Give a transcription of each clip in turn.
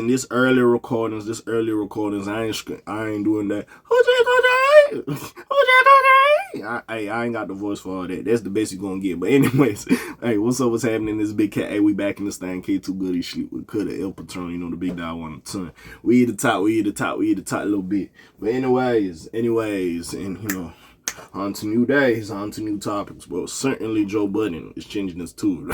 listen, this early recordings, I ain't doing that. Hoochie Coochie, I ain't got the voice for all that. That's the best you gonna get. But anyways, hey, what's up? What's happening? This big cat. Hey, we back in this thing. K2 Goody sleep with Coulda El Patron. You know the big dog on the ton. We eat the top a little bit. But anyways, and you know. On to new days, on to new topics. Well, certainly Joe Budden is changing his tune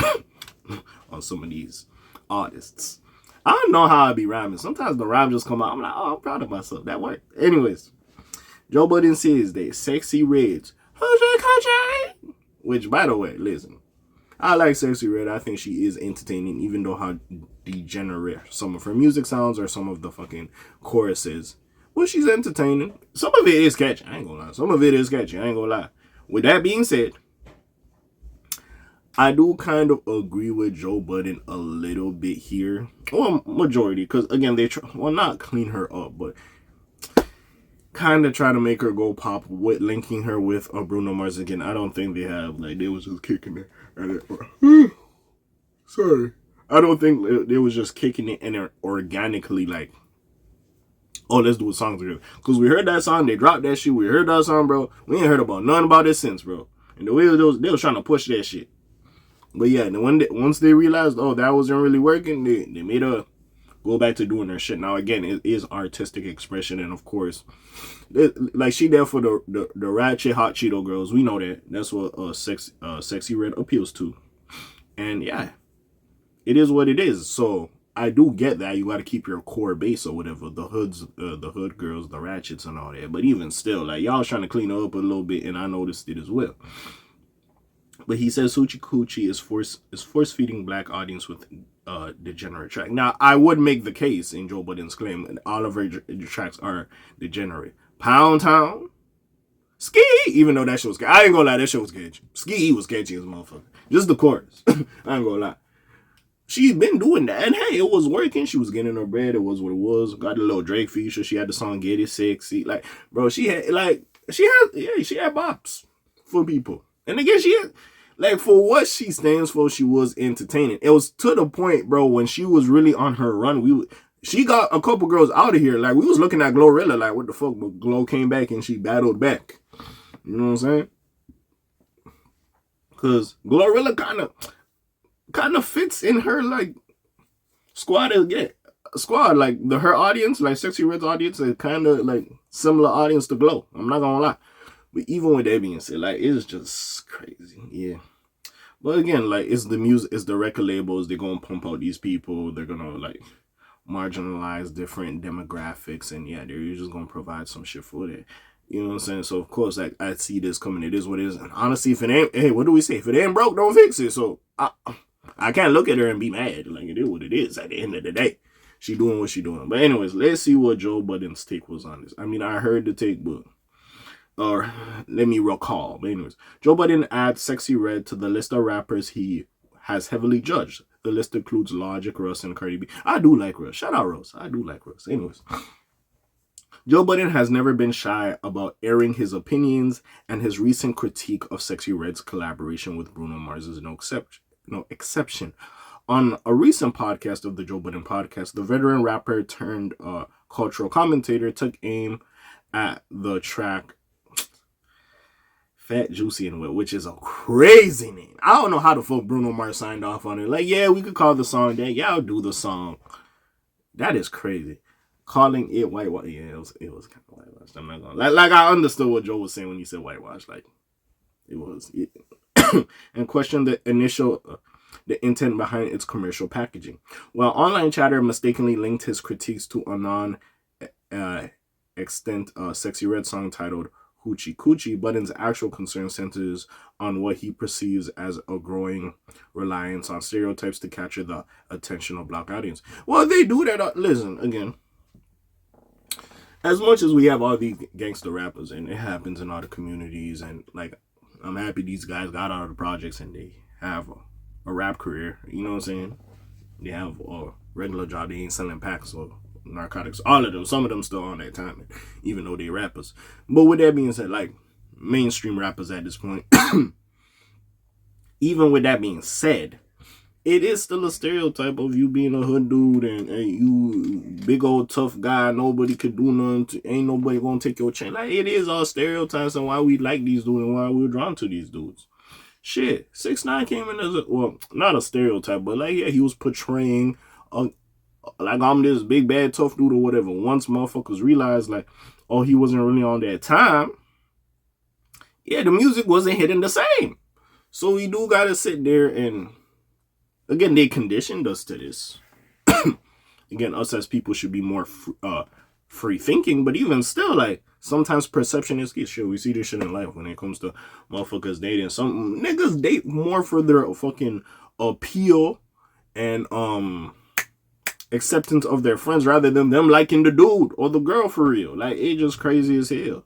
on some of these artists. I don't know how I be rhyming. Sometimes the rhyme just come out. I'm like, oh, I'm proud of myself. That worked. Anyways, Joe Budden says that Sexyy Red's Hoochie Coochie. Which, by the way, listen, I like Sexyy Red. I think she is entertaining, even though how degenerate some of her music sounds or some of the fucking choruses. Well, she's entertaining. Some of it is catchy. I ain't gonna lie. With that being said, I do kind of agree with Joe Budden a little bit here. Well, majority. Because, again, they not clean her up, but kind of try to make her go pop with linking her with Bruno Mars again. I don't think they have. Like, they was just kicking it. Sorry. I don't think they was just kicking it and organically, like, oh, let's do a song together. Because we heard that song, they dropped that shit. We heard that song, bro. We ain't heard about nothing about it since, bro. And the way they was trying to push that shit. But yeah, once they realized, oh, that wasn't really working, they made her go back to doing her shit. Now, again, it is artistic expression. And, of course, like, she there for the ratchet hot Cheeto girls. We know that. That's what Sexyy Red appeals to. And, yeah, it is what it is. So I do get that. You got to keep your core base or whatever. The hood girls, the ratchets and all that. But even still, like, y'all trying to clean her up a little bit, and I noticed it as well. But he says Hoochie Coochie is force-feeding black audience with Degenerate track. Now, I would make the case in Joe Budden's claim that all of her tracks are Degenerate. Pound Town, Ski, even though that shit was catchy. I ain't gonna lie, that shit was catchy. Ski was catchy as a motherfucker. Just the chorus. I ain't gonna lie. She's been doing that, and hey, it was working. She was getting her bread. It was what it was. Got a little Drake feature. She had the song "Get It Sexy." Like, bro, she had bops for people. And again, she had, like, for what she stands for, she was entertaining. It was to the point, bro, when she was really on her run. She got a couple girls out of here. Like, we was looking at Glorilla, like, what the fuck? But Glow came back and she battled back. You know what I'm saying? Because Glorilla kind of fits in her, like, squad. Like, her audience, like Sexyy Red's audience, is kind of like similar audience to Glow. I'm not gonna lie. But even with that being said, like, it's just crazy. Yeah. But again, like, it's the music, it's the record labels. They're gonna pump out these people. They're gonna, like, marginalize different demographics, and yeah, they're just gonna provide some shit for that. You know what I'm saying? So of course, like, I see this coming. It is what it is. And honestly, if it ain't, hey, what do we say? If it ain't broke, don't fix it. So I can't look at her and be mad. Like, it is what it is. At the end of the day, she doing what she doing. But anyways, let's see what Joe Budden's take was on this. I mean, I heard the take, but let me recall. But anyways, Joe Budden adds Sexyy Red to the list of rappers he has heavily judged. The list includes Logic, Russ, and Cardi B. I do like Russ. Shout out Russ. I do like Russ. Anyways, Joe Budden has never been shy about airing his opinions, and his recent critique of Sexyy Red's collaboration with Bruno Mars is no exception. On a recent podcast of the Joe Budden podcast, the veteran rapper turned cultural commentator took aim at the track Fat, Juicy, and Wet, which is a crazy name. I don't know how the fuck Bruno Mars signed off on it. Like, yeah, we could call the song that. Yeah, I'll do the song. That is crazy. Calling it whitewash. Yeah, it was kind of whitewashed. I'm not gonna like I understood what Joe was saying when he said whitewash. Like, it was. And questioned the intent behind its commercial packaging. While online chatter mistakenly linked his critiques to a non-extant Sexyy Red song titled Hoochie Coochie, Budden's actual concern centers on what he perceives as a growing reliance on stereotypes to capture the attention of black audience. Well, they do that. Listen, again, as much as we have all these gangster rappers, and it happens in all the communities, and, like, I'm happy these guys got out of the projects and they have a rap career. You know what I'm saying? They have a regular job. They ain't selling packs or narcotics. All of them. Some of them still on that time, even though they rappers. But with that being said, like, mainstream rappers at this point, even with that being said, it is still a stereotype of you being a hood dude and you big old tough guy. Nobody could do nothing. Ain't nobody gonna take your chain. Like, it is all stereotypes and why we like these dudes and why we're drawn to these dudes. Shit, 6ix9ine came in as not a stereotype, but like, yeah, he was portraying a, like, I'm this big bad tough dude or whatever. Once motherfuckers realized like, oh, he wasn't really on that time. Yeah, the music wasn't hitting the same. So we do gotta sit there and, again, they conditioned us to this. Again, us as people should be more free thinking, but even still, like, sometimes perception is key. Sure, we see this shit in life when it comes to motherfuckers dating. Some niggas date more for their fucking appeal and acceptance of their friends rather than them liking the dude or the girl for real. Like, it's just crazy as hell.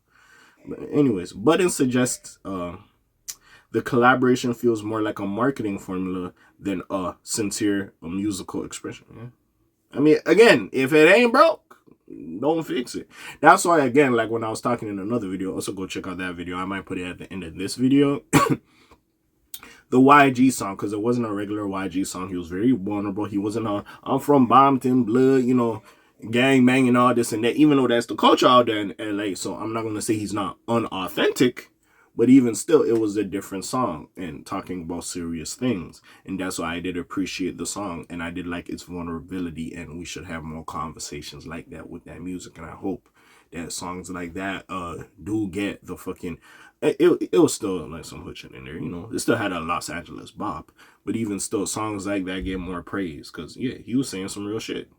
But anyways, Budden suggests the collaboration feels more like a marketing formula than a sincere musical expression. Yeah? I mean, again, if it ain't broke, don't fix it. That's why, again, like when I was talking in another video, also go check out that video. I might put it at the end of this video. The YG song, because it wasn't a regular YG song. He was very vulnerable. He wasn't a, I'm from Bompton, blood, you know, gang banging, all this and that, even though that's the culture out there in LA. So I'm not going to say he's not unauthentic, but even still, it was a different song and talking about serious things. And that's why I did appreciate the song and I did like its vulnerability, and we should have more conversations like that with that music. And I hope that songs like that do get the fucking, it was still like some hood shit in there, you know. It still had a Los Angeles bop, but even still, songs like that get more praise because, yeah, he was saying some real shit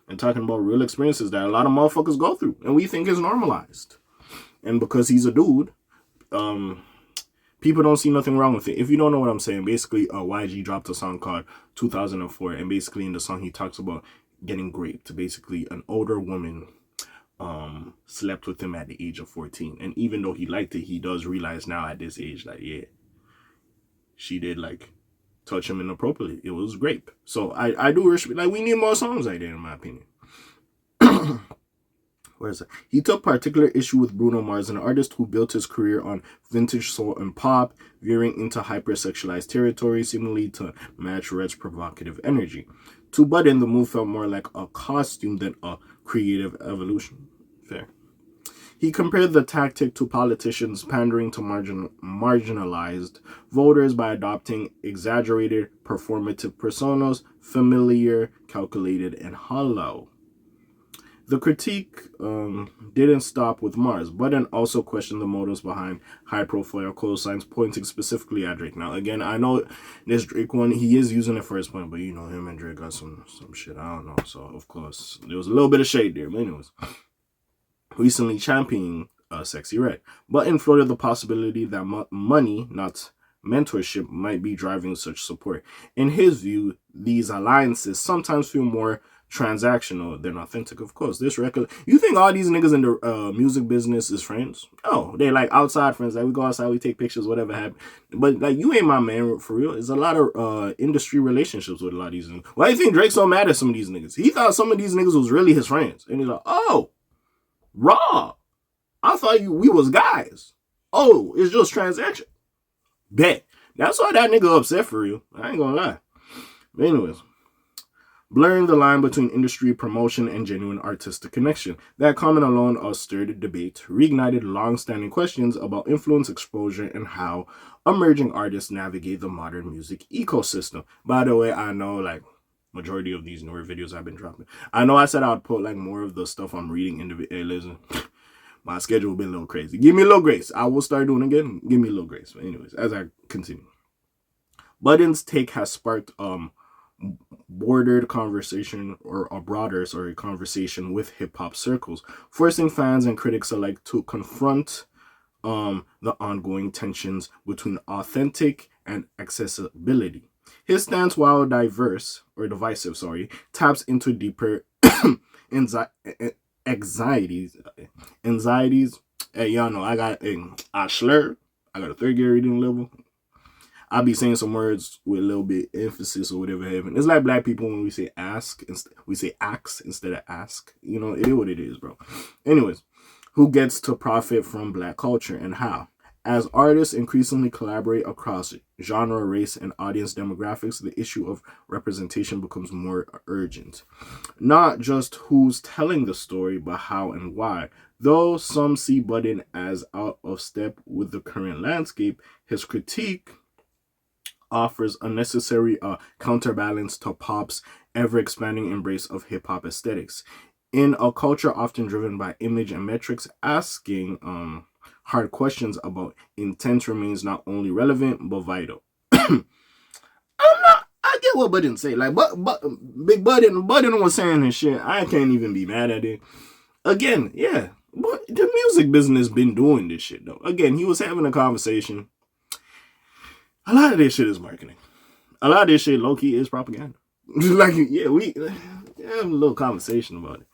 and talking about real experiences that a lot of motherfuckers go through and we think is normalized. And because he's a dude, people don't see nothing wrong with it. If you don't know what I'm saying, basically, YG dropped a song called 2004, and basically in the song he talks about getting raped. Basically, an older woman slept with him at the age of 14, and even though he liked it, he does realize now at this age, like, yeah, she did like touch him inappropriately. It was rape. So I do respect, like, we need more songs like that, in my opinion. Where is it? He took particular issue with Bruno Mars, an artist who built his career on vintage soul and pop, veering into hypersexualized territory, seemingly to match Red's provocative energy. To Budden, the move felt more like a costume than a creative evolution. Fair. He compared the tactic to politicians pandering to marginalized voters by adopting exaggerated performative personas, familiar, calculated, and hollow. The critique didn't stop with Mars. Budden also questioned the motives behind high-profile cosigns, pointing specifically at Drake. Now, again, I know this Drake one, he is using it for his point, but, you know, him and Drake got some shit. I don't know. So, of course, there was a little bit of shade there. But anyways, recently championing Sexyy Red. Budden floated the possibility that money, not mentorship, might be driving such support. In his view, these alliances sometimes feel more transactional than authentic. Of course, this record, you think all these niggas in the music business is friends? Oh, they're like outside friends. Like, we go outside, we take pictures, whatever happened. But like, you ain't my man for real. There's a lot of industry relationships with a lot of these niggas. Why do you think Drake's so mad at some of these niggas? He thought some of these niggas was really his friends, and he's like, oh, raw, I thought we was guys. Oh, it's just transaction. Bet. That's why that nigga upset for real. I ain't gonna lie. But anyways, blurring the line between industry promotion and genuine artistic connection. That comment alone stirred debate, reignited long-standing questions about influence exposure and how emerging artists navigate the modern music ecosystem. By the way, I know, like, majority of these newer videos I've been dropping, I know I said I'd put like more of the stuff I'm reading in the video. Hey, listen, my schedule been a little crazy. Give me a little grace. I will start doing it again. Give me a little grace. But anyways, as I continue, Budden's take has sparked bordered conversation, or a broader, conversation with hip-hop circles, forcing fans and critics alike to confront the ongoing tensions between authentic and accessibility. His stance, while divisive, taps into deeper anxieties. Hey, y'all know I got I slur. I got a third grade reading level. I be saying some words with a little bit emphasis or whatever heaven. It's like black people when we say ask, we say ax instead of ask. You know, it is what it is, bro. Anyways, who gets to profit from black culture and how? As artists increasingly collaborate across genre, race, and audience demographics, the issue of representation becomes more urgent. Not just who's telling the story, but how and why. Though some see Budden as out of step with the current landscape, his critique offers a necessary counterbalance to pop's ever expanding embrace of hip hop aesthetics. In a culture often driven by image and metrics, asking hard questions about intent remains not only relevant but vital. I get what Budden say. Like, but Big Budden was saying his shit. I can't even be mad at it. Again, yeah, but the music business been doing this shit though. Again, he was having a conversation. A lot of this shit is marketing. A lot of this shit, low key, is propaganda. Like, yeah, we have a little conversation about it.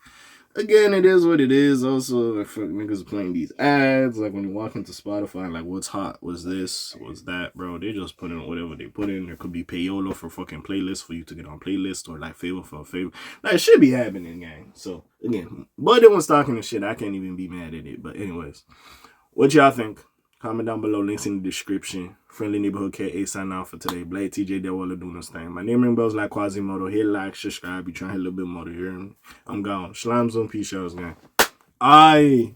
Again, it is what it is. Also, like, fuck niggas playing these ads. Like, when you walk into Spotify, like, what's hot? What's this? What's that, bro? They just put in whatever they put in. There could be payola for fucking playlists for you to get on playlist, or, like, favor for a favor. Like, it should be happening, gang. So, again, but it was talking the shit. I can't even be mad at it. But, anyways, what y'all think? Comment down below, links in the description. Friendly Neighborhood K.A. sign out for today. Blade TJ Dewalla doing this thing. My name ring bells like Quasimodo. Hit like, subscribe. You trying to hit a little bit more to hear me. I'm gone. Slimes on peace, y'all, gang. Aye.